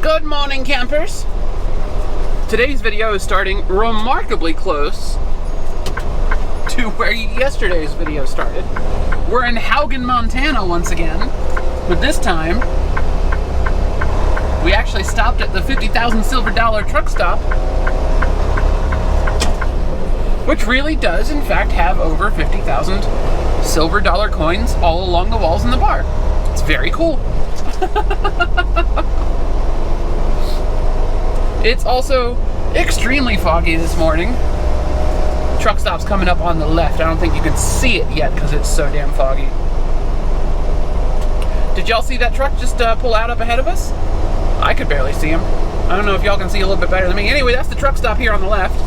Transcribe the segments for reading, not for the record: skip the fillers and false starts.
Good morning, campers. Today's video is starting remarkably close to where yesterday's video started. We're in Haugan, Montana once again, but this time we actually stopped at the 50,000 silver dollar truck stop, which really does in fact have over 50,000 silver dollar coins all along the walls in the bar. It's very cool. It's also extremely foggy this morning. Truck stop's coming up on the left. I don't think you can see it yet because it's so damn foggy. Did y'all see that truck just pull out up ahead of us? I could barely see him. I don't know if y'all can see a little bit better than me. Anyway, that's the truck stop here on the left.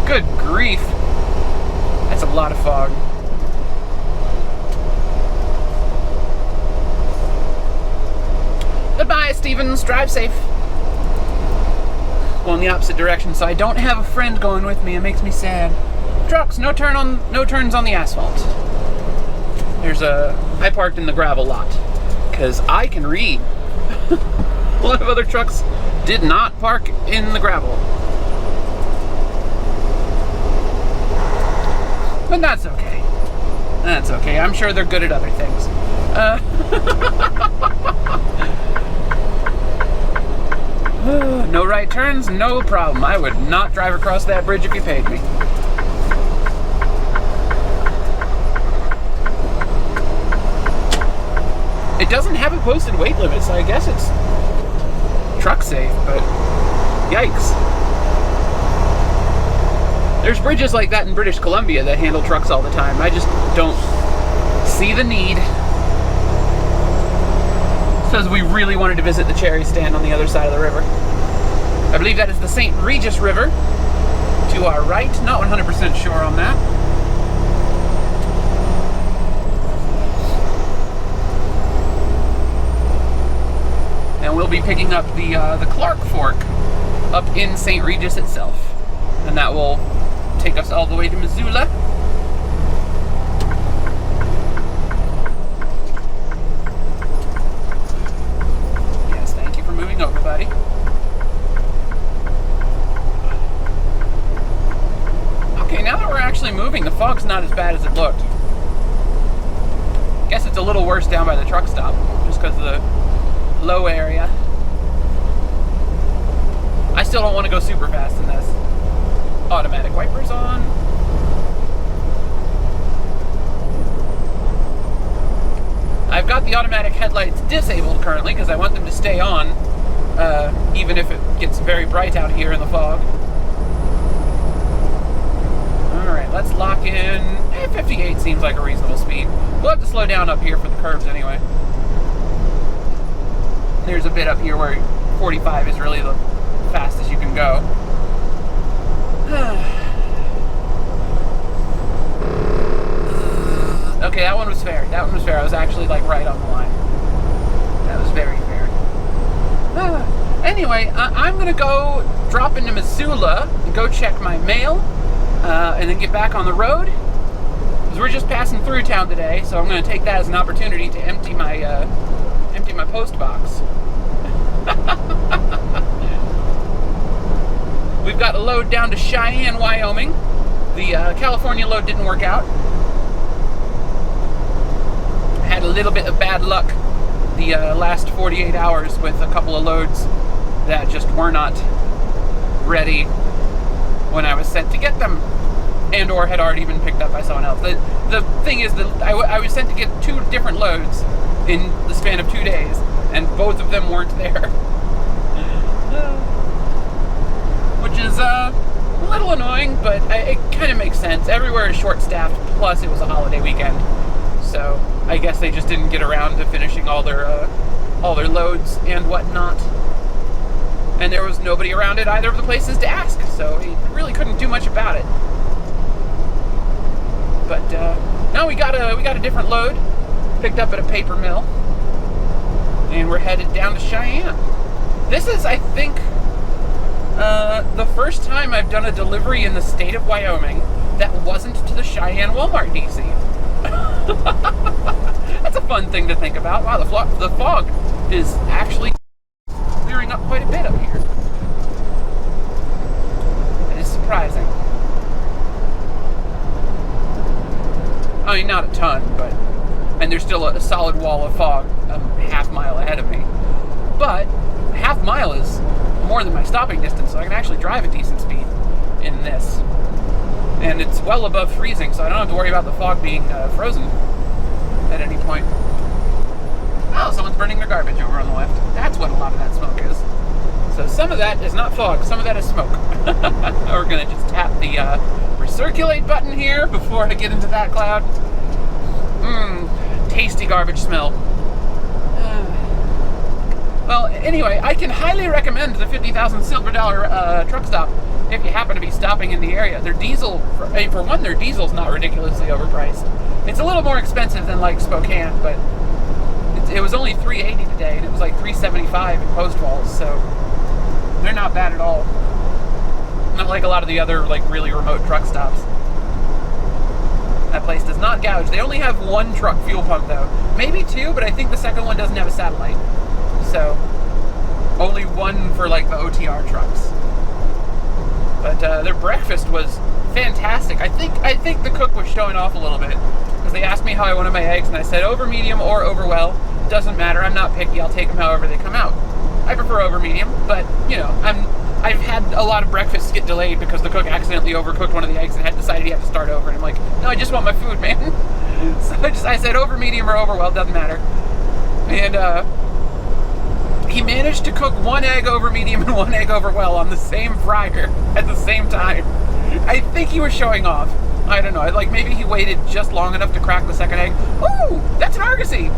Good grief. That's a lot of fog. Goodbye, Stevens. Drive safe. Going the opposite direction, so I don't have a friend going with me. It makes me sad. Trucks, no turns on the asphalt. I parked in the gravel lot because I can read. A lot of other trucks did not park in the gravel. But that's okay. That's okay. I'm sure they're good at other things. No right turns, no problem. I would not drive across that bridge if you paid me. It doesn't have a posted weight limit, so I guess it's truck safe, but yikes. There's bridges like that in British Columbia that handle trucks all the time. I just don't see the need. Says we really wanted to visit the cherry stand on the other side of the river. I believe that is the St. Regis River to our right. Not 100% sure on that. And we'll be picking up the Clark Fork up in St. Regis itself. And that will take us all the way to Missoula. Yes, thank you for moving over, buddy. Okay, now that we're actually moving, the fog's not as bad as it looked. Guess it's a little worse down by the truck stop, just because of the low area. I still don't want to go super fast in this. Automatic wipers on. I've got the automatic headlights disabled currently because I want them to stay on, even if it gets very bright out here in the fog. Alright, let's lock in. 58 seems like a reasonable speed. We'll have to slow down up here for the curves anyway. There's a bit up here where 45 is really the fastest you can go. Okay, that one was fair. That one was fair. I was actually like right on the line. That was very fair. Anyway, I'm gonna go drop into Missoula and go check my mail, and then get back on the road. Because we're just passing through town today, so I'm gonna take that as an opportunity to empty my post box. We've got a load down to Cheyenne, Wyoming. The California load didn't work out. Had a little bit of bad luck the last 48 hours with a couple of loads that just were not ready when I was sent to get them, and or had already been picked up by someone else. The thing is that I was sent to get 2 different loads in the span of 2 days, and both of them weren't there. Which is a little annoying, but it kind of makes sense. Everywhere is short-staffed, plus it was a holiday weekend. So I guess they just didn't get around to finishing all their loads and whatnot. And there was nobody around at either of the places to ask, so we really couldn't do much about it. But no, we got a different load picked up at a paper mill, and we're headed down to Cheyenne. This is, I think, the first time I've done a delivery in the state of Wyoming that wasn't to the Cheyenne Walmart DC. That's a fun fun thing to think about. Wow, the fog is actually clearing up quite a bit up here. It is surprising. I mean, not a ton, but... And there's still a solid wall of fog a half mile ahead of me. But half mile is more than my stopping distance, so I can actually drive a decent speed in this. And it's well above freezing, so I don't have to worry about the fog being frozen at any point. Oh, someone's burning their garbage over on the left. That's what a lot of that smoke is. So some of that is not fog, some of that is smoke. We're going to just tap the recirculate button here before I get into that cloud. Tasty garbage smell. Well, anyway, I can highly recommend the 50,000 silver dollar Truckstop if you happen to be stopping in the area. Their diesel, for one, their diesel's not ridiculously overpriced. It's a little more expensive than like Spokane, but it was only $3.80 today, and it was like $3.75 in Post Falls, so they're not bad at all. Not like a lot of the other like really remote truck stops. That place does not gouge. They only have one truck fuel pump though. Maybe two, but I think the second one doesn't have a satellite. So only one for like the OTR trucks. But their breakfast was fantastic. I think the cook was showing off a little bit because they asked me how I wanted my eggs, and I said over medium or over well. Doesn't matter. I'm not picky. I'll take them however they come out. I prefer over medium, but you know, I've had a lot of breakfasts get delayed because the cook accidentally overcooked one of the eggs and had decided he had to start over. And I'm like, no, I just want my food, man. So I said over medium or over well, doesn't matter. And he managed to cook one egg over medium and one egg over well on the same fryer at the same time. I think he was showing off. I don't know. Like maybe he waited just long enough to crack the second egg. Ooh, that's an Argosy.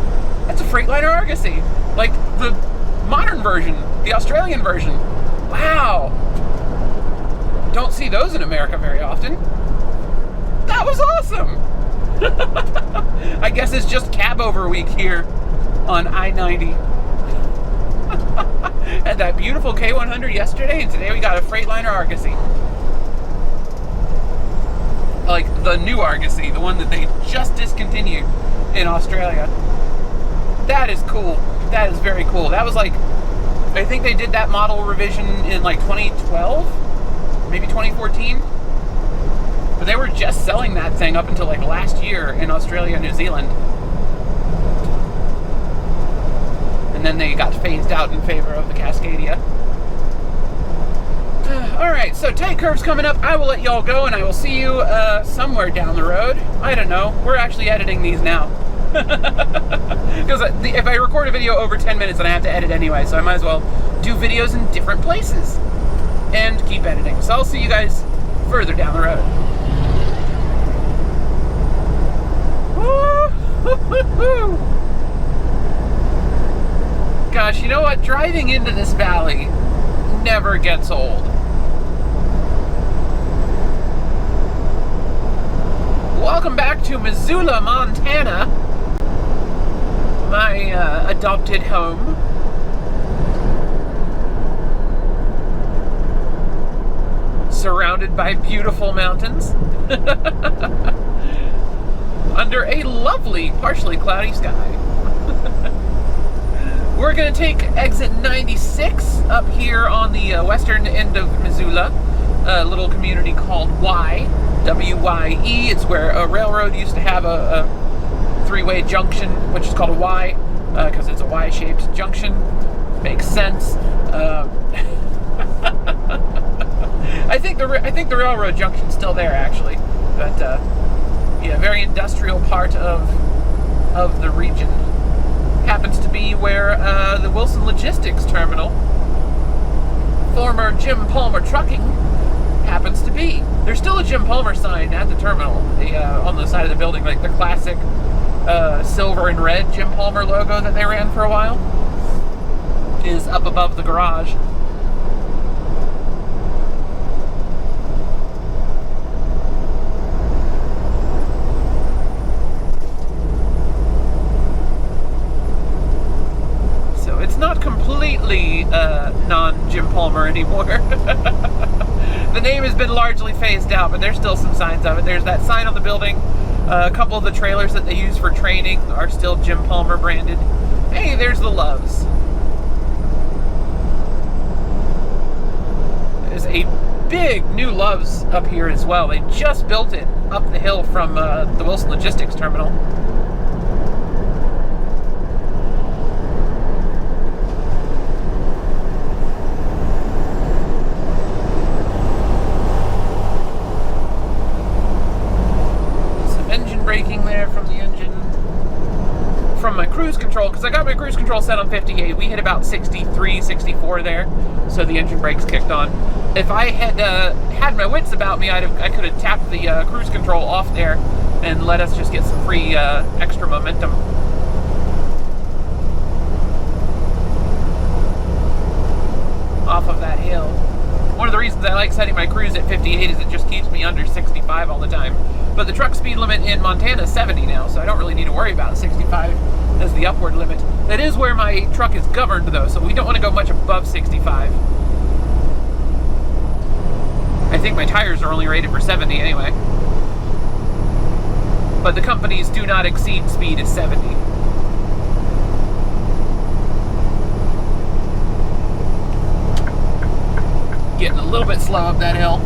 That's a Freightliner Argosy. Like the modern version, the Australian version. Wow. Don't see those in America very often. That was awesome. I guess it's just cab over week here on I-90. Had that beautiful K100 yesterday, and today we got a Freightliner Argosy. Like the new Argosy, the one that they just discontinued in Australia. That is cool. That is very cool. That was like, I think they did that model revision in like 2012, maybe 2014. But they were just selling that thing up until like last year in Australia and New Zealand. And then they got phased out in favor of the Cascadia. Alright, so tight curves coming up. I will let y'all go, and I will see you somewhere down the road. I don't know. We're actually editing these now. Because if I record a video over 10 minutes, then I have to edit anyway, so I might as well do videos in different places and keep editing. So I'll see you guys further down the road. Woo-hoo-hoo-hoo. Gosh, you know what? Driving into this valley never gets old. Welcome back to Missoula, Montana. My adopted home. Surrounded by beautiful mountains. Under a lovely, partially cloudy sky. We're going to take exit 96 up here on the western end of Missoula, a little community called Y, W-Y-E. It's where a railroad used to have a three-way junction, which is called a Y, because it's a Y-shaped junction. Makes sense. I think the railroad junction's still there, actually, but yeah, very industrial part of the region. Happens to be where the Wilson Logistics Terminal, former Jim Palmer Trucking, happens to be. There's still a Jim Palmer sign at the terminal, on the side of the building, like the classic silver and red Jim Palmer logo that they ran for a while is up above the garage. So it's not completely non-Jim Palmer anymore. The name has been largely phased out, but there's still some signs of it. There's that sign on the building. A couple of the trailers that they use for training are still Jim Palmer branded. Hey, there's the Loves. There's a big new Loves up here as well. They just built it up the hill from the Wilson Logistics Terminal. Braking there from the engine, from my cruise control, because I got my cruise control set on 58. We hit about 63, 64 there, so the engine brakes kicked on. If I had had my wits about me, I could have tapped the cruise control off there and let us just get some free extra momentum. Off of that hill. One of the reasons I like setting my cruise at 58 is it just keeps me under 65 all the time. But the truck speed limit in Montana is 70 now, so I don't really need to worry about 65 as the upward limit. That is where my truck is governed, though, so we don't want to go much above 65. I think my tires are only rated for 70 anyway. But the companies do not exceed speed at 70. Getting a little bit slow up that hill.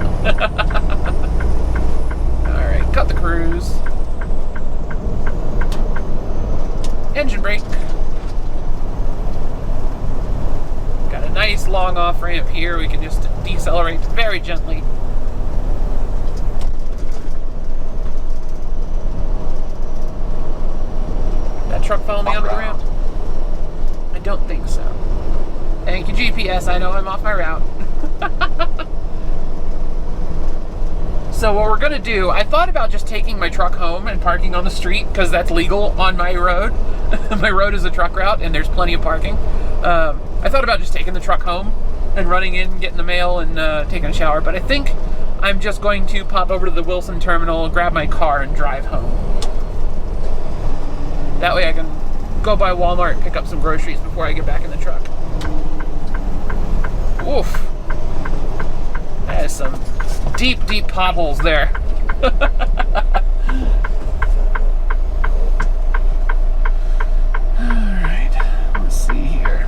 Alright, cut the cruise. Engine brake. Got a nice long off ramp here. We can just decelerate very gently. That truck follow me under the ramp? I don't think so. Thank you, GPS. I know I'm off my route. So what we're gonna do, I thought about just taking my truck home and parking on the street, because that's legal on my road. My road is a truck route and there's plenty of parking. I thought about just taking the truck home and running in, getting the mail, and taking a shower, but I think I'm just going to pop over to the Wilson terminal, grab my car, and drive home. That way I can go by Walmart and pick up some groceries before I get back in the truck. Oof. That is some deep, deep potholes there. Alright, let's see here.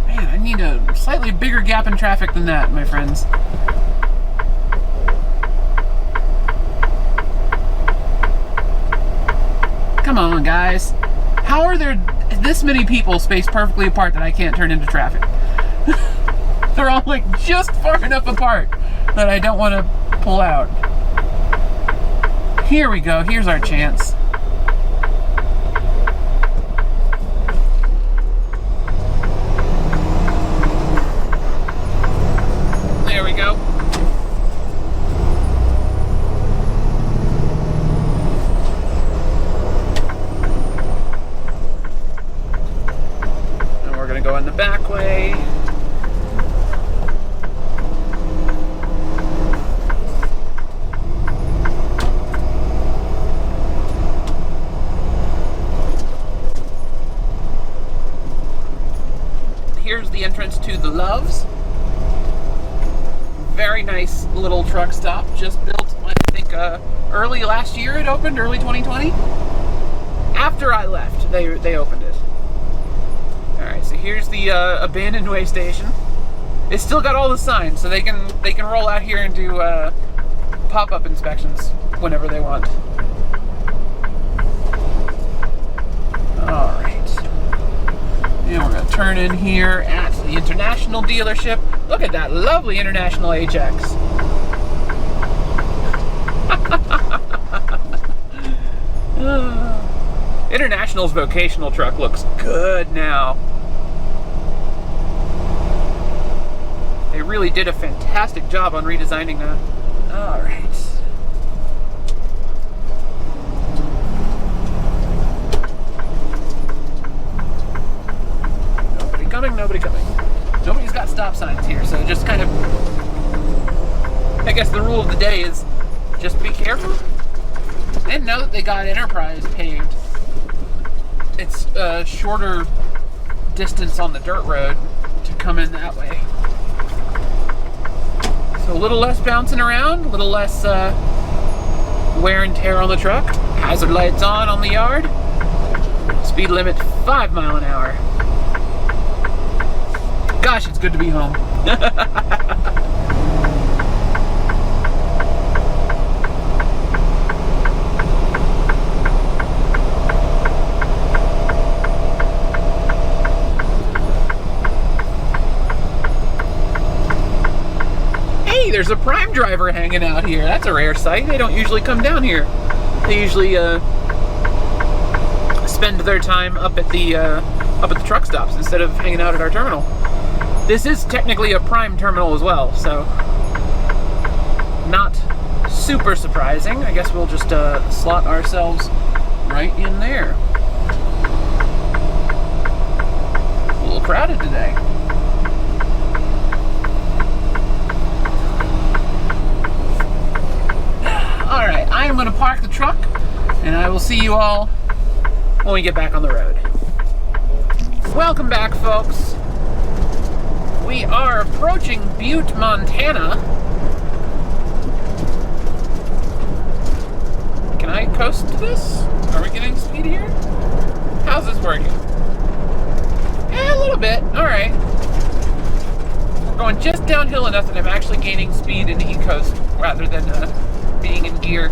Man, I need a slightly bigger gap in traffic than that, my friends. Come on, guys. How are there this many people spaced perfectly apart that I can't turn into traffic? They're all like just far enough apart that I don't want to pull out. Here we go. Here's our chance. There we go. Go in the back way. Here's the entrance to the Loves. Very nice little truck stop. Just built, I think, early last year it opened, early 2020. After I left, they opened it. Alright, so here's the abandoned way station. It's still got all the signs, so they can roll out here and do pop-up inspections whenever they want. Alright. And we're going to turn in here at the International dealership. Look at that lovely International HX. International's vocational truck looks good now. They really did a fantastic job on redesigning that. All right. Nobody coming, nobody coming. Nobody's got stop signs here, so just kind of, I guess the rule of the day is just be careful. I didn't know that they got Enterprise paved. It's a shorter distance on the dirt road to come in that way. So So a little less bouncing around, a little less wear and tear on the truck. Hazard lights on the yard. Speed limit 5 miles an hour. Gosh, it's good to be home. Hey, there's a Prime driver hanging out here. That's a rare sight. They don't usually come down here. They usually spend their time up at the truck stops instead of hanging out at our terminal. This is technically a Prime terminal as well, so not super surprising. I guess we'll just slot ourselves right in there. A little crowded today. All right, I am going to park the truck, and I will see you all when we get back on the road. Welcome back, folks. We are approaching Butte, Montana. Can I coast to this? Are we getting speed here? How's this working? A little bit. All right. We're going just downhill enough that I'm actually gaining speed in e-coast rather than being in gear.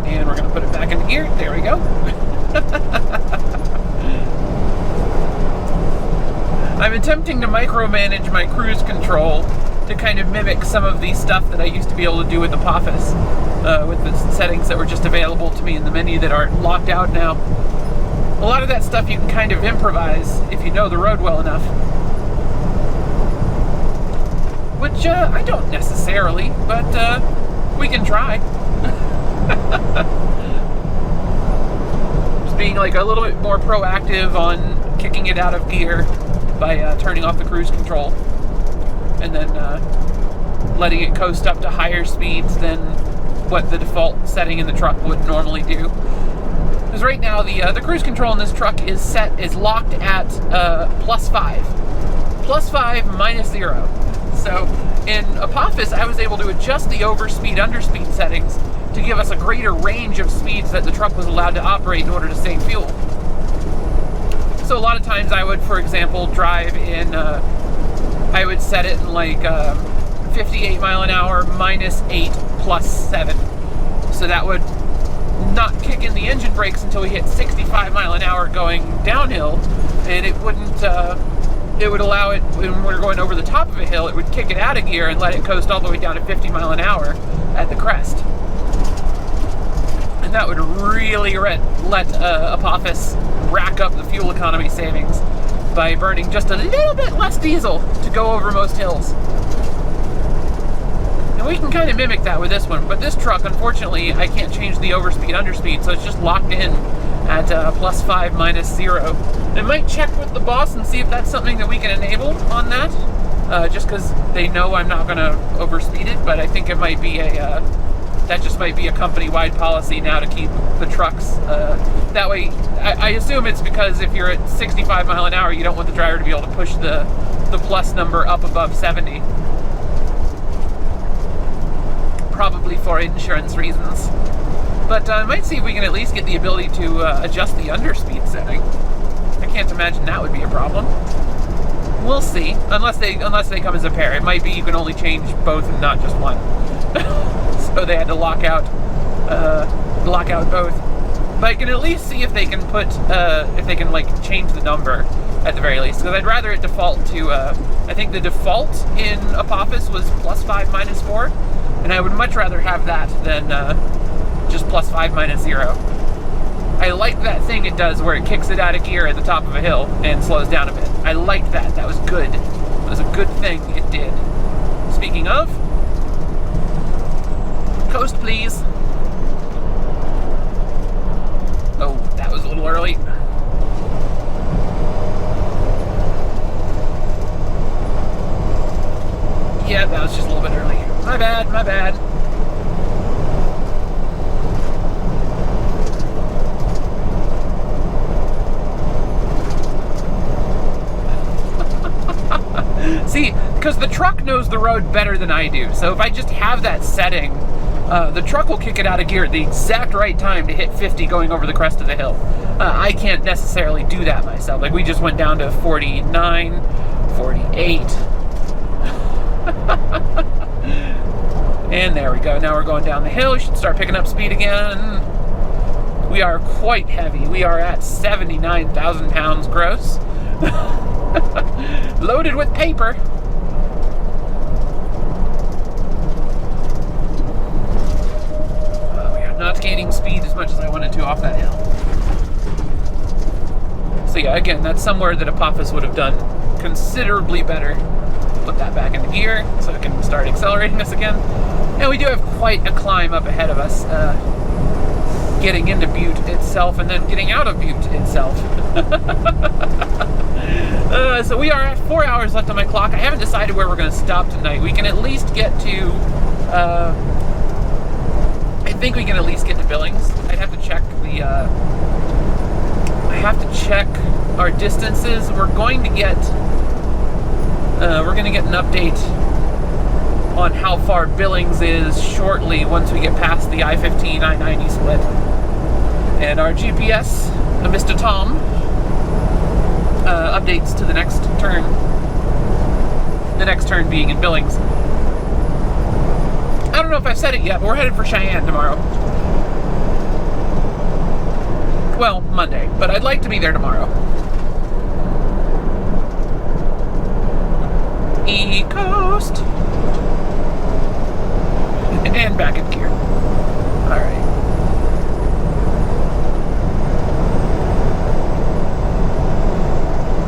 And we're going to put it back into gear. There we go. I'm attempting to micromanage my cruise control to kind of mimic some of the stuff that I used to be able to do with Apophis, with the settings that were just available to me in the menu that are locked out now. A lot of that stuff you can kind of improvise if you know the road well enough. Which I don't necessarily, but we can try. Just being like a little bit more proactive on kicking it out of gear by turning off the cruise control and then letting it coast up to higher speeds than what the default setting in the truck would normally do. Because right now the cruise control in this truck is locked at +5. +5, -0. So in Apophis, I was able to adjust the overspeed, underspeed settings to give us a greater range of speeds that the truck was allowed to operate in order to save fuel. So a lot of times I would, for example, drive in, I would set it in like 58 mile an hour -8 +7. So that would not kick in the engine brakes until we hit 65 mile an hour going downhill, and it wouldn't, it would allow it, when we're going over the top of a hill, it would kick it out of gear and let it coast all the way down to 50 mile an hour at the crest. And that would really let Apophis rack up the fuel economy savings by burning just a little bit less diesel to go over most hills. And we can kind of mimic that with this one, but this truck, unfortunately, I can't change the overspeed, underspeed, so it's just locked in at +5, -0. I might check with the boss and see if that's something that we can enable on that, just because they know I'm not going to overspeed it, but I think it might be that just might be a company-wide policy now to keep the trucks, that way. I assume it's because if you're at 65 mile an hour, you don't want the driver to be able to push the plus number up above 70. Probably for insurance reasons. But I might see if we can at least get the ability to adjust the underspeed setting. I can't imagine that would be a problem. We'll see, unless they come as a pair. It might be you can only change both and not just one. So they had to lock out both. But I can at least see if they can put like change the number at the very least. Because I'd rather it default to I think the default in Apophis was +5, -4, and I would much rather have that than just +5, -0. I like that thing it does where it kicks it out of gear at the top of a hill and slows down a bit. I liked that. That was good. It was a good thing it did. Speaking of, coast please. Oh, that was a little early. Yeah, that was just a little bit early. My bad, my bad. because the truck knows the road better than I do. So if I just have that setting, the truck will kick it out of gear at the exact right time to hit 50 going over the crest of the hill. I can't necessarily do that myself. Like, we just went down to 49, 48. And there we go. Now we're going down the hill. We should start picking up speed again. We are quite heavy. We are at 79,000 pounds gross. Loaded with paper. We are not gaining speed as much as I wanted to off that hill. So yeah, again, that's somewhere that Apophis would have done considerably better. Put that back into gear so it can start accelerating us again. And we do have quite a climb up ahead of us, getting into Butte itself and then getting out of Butte itself. So we are at 4 hours left on my clock. I haven't decided where we're going to stop tonight. We can at least get to, I think we can at least get to Billings. I'd have to check the, I have to check our distances. We're going to get an update on how far Billings is shortly once we get past the I-15, I-90 split. And our GPS, Mr. Tom, updates to the next turn. The next turn being in Billings. I don't know if I've said it yet, but we're headed for Cheyenne tomorrow. Well, Monday, but I'd like to be there tomorrow. E-Coast. And back in gear. Alright.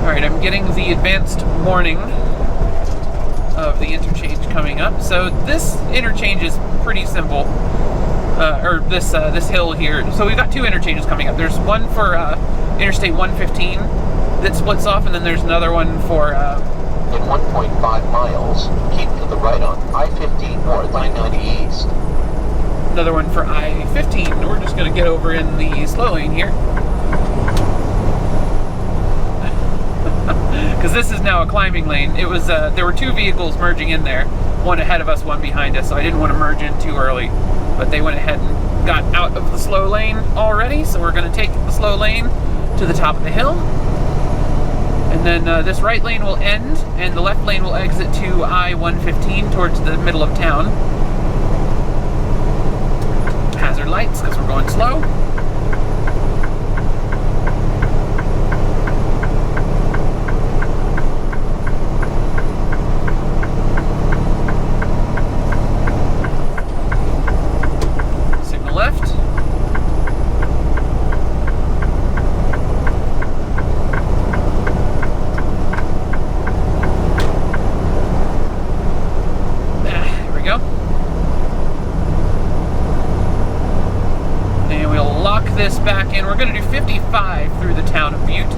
Alright, I'm getting the advanced warning of the interchange coming up. So this interchange is pretty simple. Or this hill here. So we've got two interchanges coming up. There's one for Interstate 115 that splits off, and then there's another one for... In 1.5 miles, keep to the right on I-15 North, I-90 East. Another one for I-15. We're just going to get over in the slow lane here. Because this is now a climbing lane. It was there were two vehicles merging in there. One ahead of us, one behind us. So I didn't want to merge in too early. But they went ahead and got out of the slow lane already. So we're going to take the slow lane to the top of the hill. And then this right lane will end, and the left lane will exit to I-115 towards the middle of town. Hazard lights, because we're going slow. Signal left. This back in. We're going to do 55 through the town of Butte.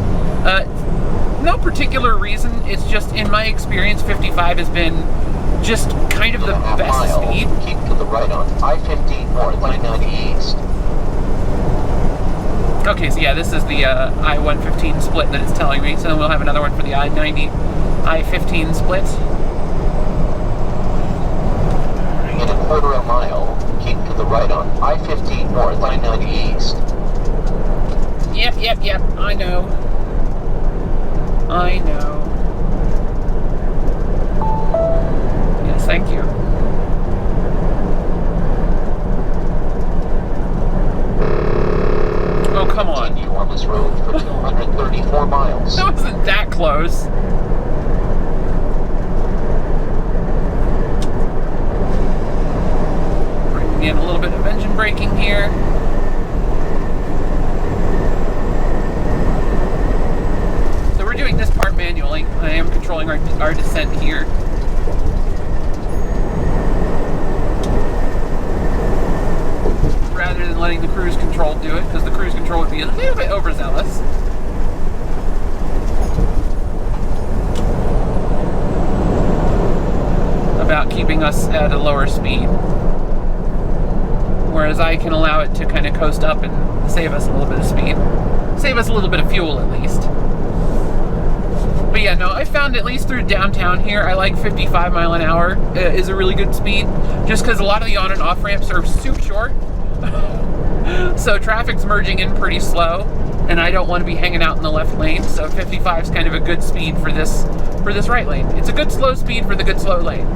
No particular reason. It's just, in my experience, 55 has been just kind of the best speed. Keep to the right on I-15 North, I-90 East. Okay, so yeah, this is the I-115 split that it's telling me. So then we'll have another one for the I-90, I-15 split. In a quarter of a mile, keep to the right on I-15 North, I-90 East. Yep, I know. Yes, thank you. Oh, come on. Continue on this road for 234 miles. That wasn't that close. Bringing in a little bit of engine braking here. We're doing this part manually. I am controlling our descent here. Rather than letting the cruise control do it, because the cruise control would be a little bit overzealous. About keeping us at a lower speed. Whereas I can allow it to kind of coast up and save us a little bit of speed. Save us a little bit of fuel at least. But yeah, no, I found at least through downtown here, I like 55 mile an hour is a really good speed, just because a lot of the on and off ramps are super short. So traffic's merging in pretty slow, and I don't want to be hanging out in the left lane, so 55 is kind of a good speed for this right lane. It's a good slow speed for the good slow lane.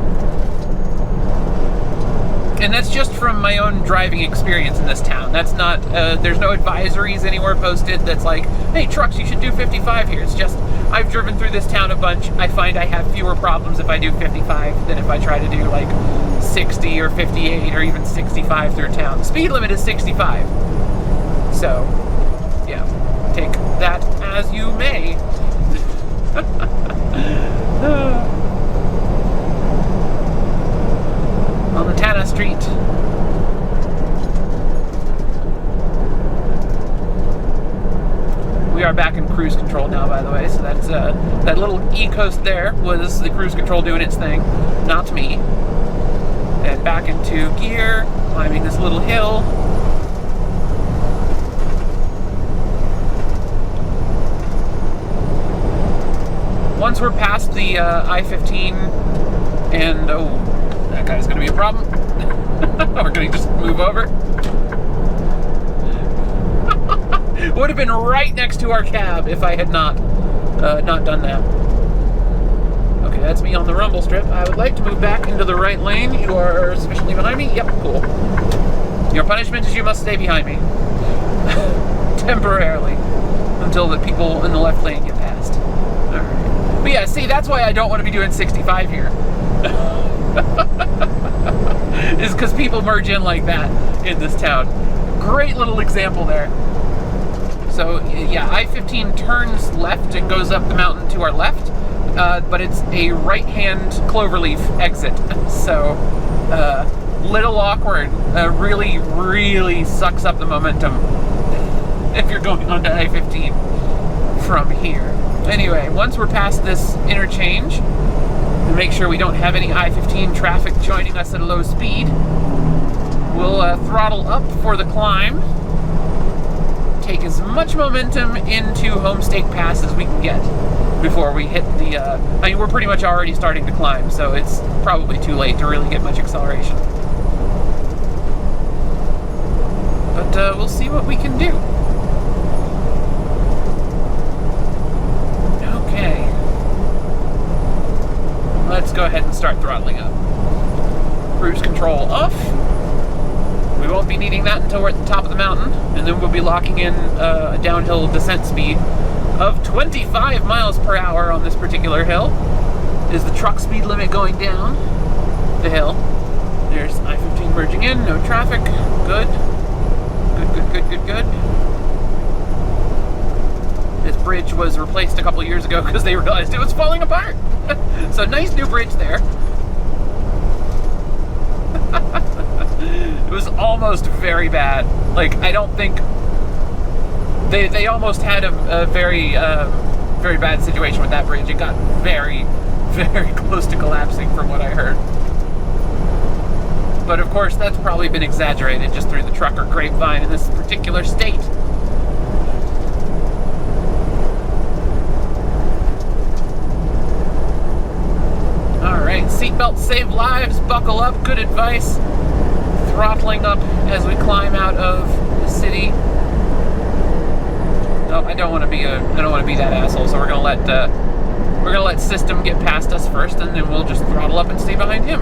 And that's just from my own driving experience in this town. That's not, there's no advisories anywhere posted that's like, hey, trucks, you should do 55 here. It's just, I've driven through this town a bunch. I find I have fewer problems if I do 55 than if I try to do like 60 or 58 or even 65 through town. The speed limit is 65. So, yeah, take that as you may. On the Tana Street. We are back in cruise control now, by the way, so that's that little E-coast there was the cruise control doing its thing, not me. And back into gear, climbing this little hill. Once we're past the I-15 and, oh, that guy's gonna be a problem. We're gonna just move over. Would have been right next to our cab if I had not done that. Okay, that's me on the rumble strip. I would like to move back into the right lane. You are sufficiently behind me? Yep, cool. Your punishment is you must stay behind me. Temporarily. Until the people in the left lane get past. Alright. But yeah, see, that's why I don't want to be doing 65 here. Is because people merge in like that in this town. Great little example there. So yeah, I-15 turns left and goes up the mountain to our left, but it's a right-hand cloverleaf exit. So little awkward. Really, really sucks up the momentum if you're going onto I-15 from here. Anyway, once we're past this interchange, to make sure we don't have any I-15 traffic joining us at a low speed, we'll throttle up for the climb, take as much momentum into Homestake Pass as we can get before we hit the, I mean, we're pretty much already starting to climb, so it's probably too late to really get much acceleration. But we'll see what we can do. Okay. Let's go ahead and start throttling up. Cruise control off. We won't be needing that until we're at the top of the mountain, and then we'll be locking in a downhill descent speed of 25 miles per hour on this particular hill. Is the truck speed limit going down the hill? There's I-15 merging in, no traffic. Good. Good. This bridge was replaced a couple years ago because they realized it was falling apart. So nice new bridge there. It was almost very bad. Like, I don't think they almost had a very very bad situation with that bridge. It got very, very close to collapsing from what I heard. But of course, that's probably been exaggerated just through the trucker grapevine in this particular state. Alright, seatbelts save lives, buckle up, good advice. Throttling up as we climb out of the city. Oh, I don't want to be that asshole, so we're gonna let System get past us first, and then we'll just throttle up and stay behind him.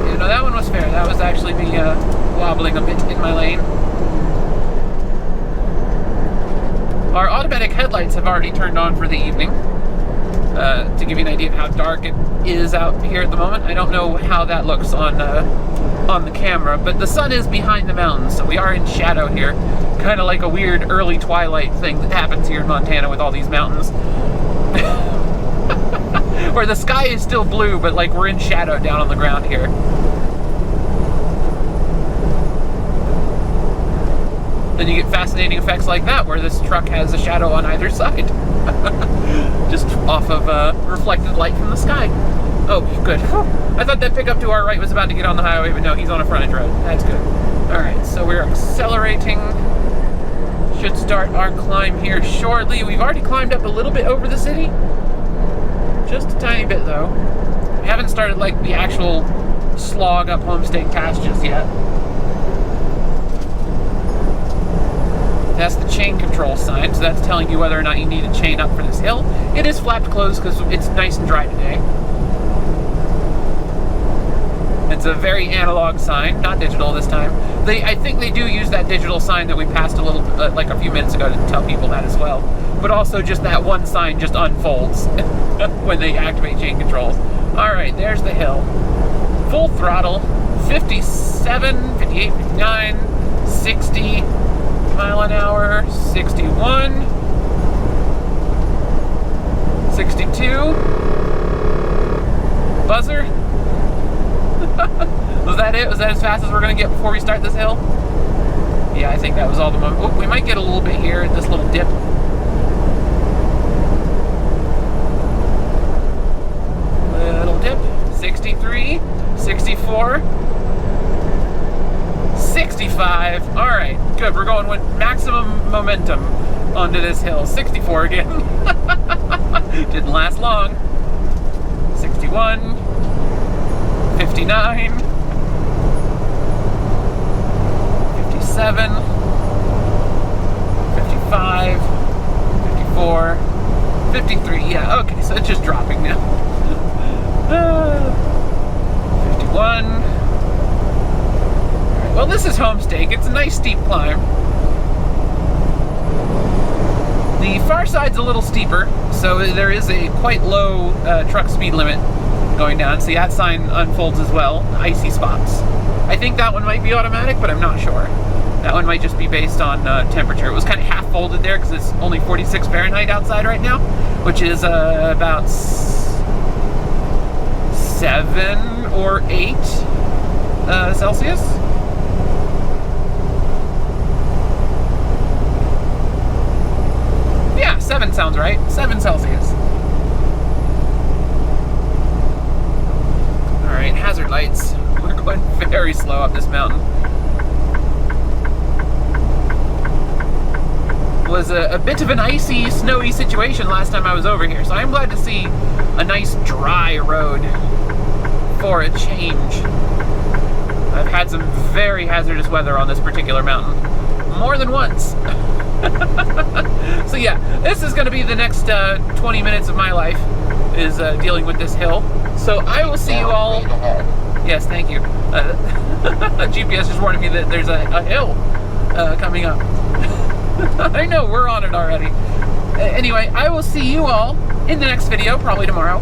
You know, that one was fair. That was actually me wobbling a bit in my lane. Our automatic headlights have already turned on for the evening. To give you an idea of how dark it is out here at the moment. I don't know how that looks on the camera, but the sun is behind the mountains, so we are in shadow here. Kind of like a weird early twilight thing that happens here in Montana with all these mountains. Where the sky is still blue, but like we're in shadow down on the ground here. Then you get fascinating effects like that, where this truck has a shadow on either side. Just off of reflected light from the sky. Oh, good. I thought that pickup to our right was about to get on the highway, but no, he's on a frontage road. That's good. Alright, so we're accelerating Should start our climb here shortly. We've already climbed up a little bit over the city. Just a tiny bit though. We haven't started like the actual slog up Homestake Pass just yet. That's the chain control sign, so that's telling you whether or not you need a chain up for this hill. It is flapped closed because it's nice and dry today. It's a very analog sign, not digital this time. I think they do use that digital sign that we passed a little, like a few minutes ago, to tell people that as well. But also just that one sign just unfolds when they activate chain controls. All right, there's the hill. Full throttle, 57, 58, 59, 60 mile an hour, 61, 62. Buzzer. Was that it? Was that as fast as we're going to get before we start this hill? Yeah, I think that was all the moment. Oh, we might get a little bit here at this little dip. Little dip. 63, 64, 65. All right, good. We're going with maximum momentum onto this hill. 64 again. Didn't last long. 61, 59, 57, 55, 54, 53. Yeah, okay, so it's just dropping now. 51. Alright, well, this is Homestake. It's a nice steep climb. The far side's a little steeper, so there is a quite low truck speed limit going down. See, that sign unfolds as well. Icy spots. I think that one might be automatic, but I'm not sure. That one might just be based on temperature. It was kind of half folded there because it's only 46 Fahrenheit outside right now, which is about 7 or 8 Celsius. Yeah, 7 sounds right. 7 Celsius. Alright, hazard lights. We're going very slow up this mountain. Was a bit of an icy, snowy situation last time I was over here, so I'm glad to see a nice dry road for a change. I've had some very hazardous weather on this particular mountain, more than once. So yeah, this is going to be the next 20 minutes of my life, is dealing with this hill. So I will see you all. Yes, thank you. GPS just warning me that there's a hill coming up. I know, we're on it already. Anyway, I will see you all in the next video, probably tomorrow.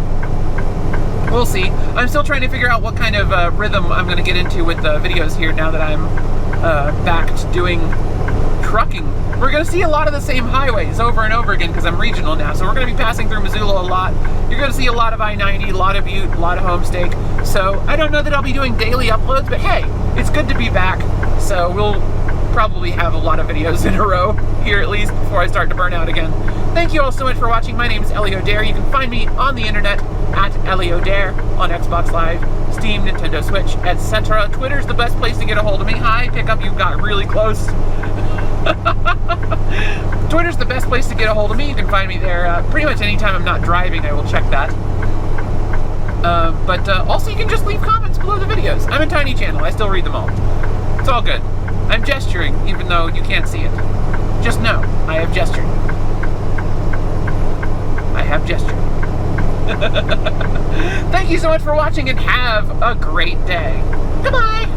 We'll see. I'm still trying to figure out what kind of rhythm I'm going to get into with the videos here now that I'm back to doing trucking. We're going to see a lot of the same highways over and over again because I'm regional now. So we're going to be passing through Missoula a lot. You're going to see a lot of I-90, a lot of Butte, a lot of Homestake. So I don't know that I'll be doing daily uploads, but hey, it's good to be back. So we'll probably have a lot of videos in a row here at least before I start to burn out again. Thank you all so much for watching. My name is Ellie O'Dare. You can find me on the internet at Ellie O'Dare on Xbox Live, Steam, Nintendo Switch, etc. Twitter's the best place to get a hold of me. Hi, Pickup, you got really close. Twitter's the best place to get a hold of me. You can find me there pretty much anytime I'm not driving. I will check that. But also you can just leave comments below the videos. I'm a tiny channel. I still read them all. It's all good. I'm gesturing, even though you can't see it. Just know, I have gestured. I have gestured. Thank you so much for watching and have a great day. Goodbye!